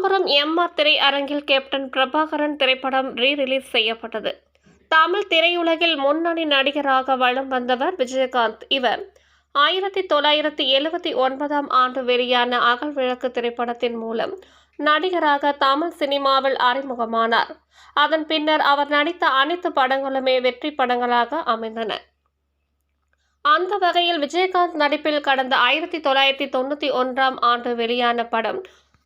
Tambaram MR திரையரங்கில் captain Prabhakaran திரைப்படம் re-release செய்யப்பட்டது. தமிழ் திரையுலகில் முன்னணி நடிகராக வலம் வந்தவர் விஜயகாந்த். இவர் 1979ஆம் ஆண்டு வெளியான அகல்விளக்கு திரைப்படத்தின் மூலம் நடிகராக தமிழ் சினிமாவில் அறிமுகமானார். அதன் பின்னர் அவர் நடித்த அனைத்து படங்களுமே வெற்றி படங்களாக அமைந்தன. அந்த வகையில் விஜயகாந்த் நடிப்பில் கடந்த 1991ஆம் ஆண்டு வெளியான படம்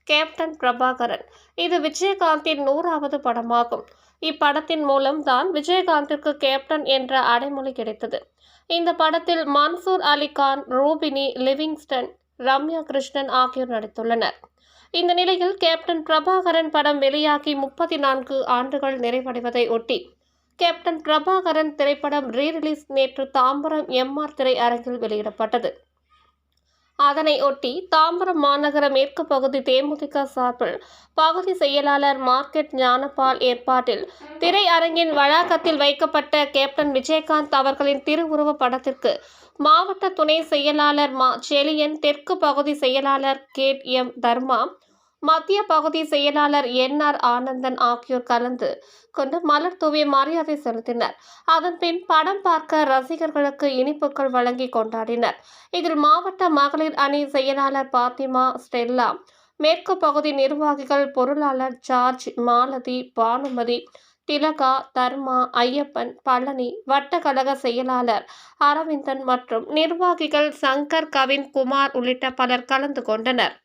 கேப்டன் பிரபாகரன். இது விஜயகாந்தின் 100வது படமாகும். இப்படத்தின் மூலம் தான் விஜயகாந்திற்கு கேப்டன் என்ற அடைமொழி கிடைத்தது. இந்த படத்தில் மன்சூர் அலிகான், ரூபினி, லிவிங்ஸ்டன், ரம்யா கிருஷ்ணன் ஆகியோர் நடித்துள்ளனர். இந்த நிலையில் கேப்டன் பிரபாகரன் படம் வெளியாகி 34 ஆண்டுகள் நிறைவடைவதை ஒட்டி கேப்டன் பிரபாகரன் திரைப்படம் ரீ-ரிலீஸ் நேற்று தாம்பரம் எம்ஆர் திரையரங்கில் வெளியிடப்பட்டது. அதனை ஒட்டி தாம்பரம் மாநகர மேற்கு பகுதி தேமுதிக சார்பில் பகுதி செயலாளர் மார்க்கெட் ஞானபால் ஏற்பாட்டில் திரையரங்கின் வளாகத்தில் வைக்கப்பட்ட கேப்டன் விஜயகாந்த் அவர்களின் திருவுருவ படத்திற்கு மாவட்ட துணை செயலாளர் மா செலியன், தெற்கு பகுதி செயலாளர் கேட்.எம். தர்மா, மத்திய பகுதி செயலாளர் என்.ஆர். ஆனந்தன் ஆகியோர் கலந்து கொண்டு மலர் தூவி மரியாதை செலுத்தினர். அதன்பின் படம் பார்க்க ரசிகர்களுக்கு இனிப்புகள் வழங்கி கொண்டாடினர். இதில் மாவட்ட மகளிர் அணி செயலாளர் பாத்திமா, ஸ்டெல்லா, மேற்கு பகுதி நிர்வாகிகள் பொருளாளர் ஜார்ஜ், மாலதி, பானுமதி, திலகா, தர்மா, ஐயப்பன், பழனி, வட்டக்கழக செயலாளர் அரவிந்தன் மற்றும் நிர்வாகிகள் சங்கர், கவின், குமார் உள்ளிட்ட பலர் கலந்து கொண்டனர்.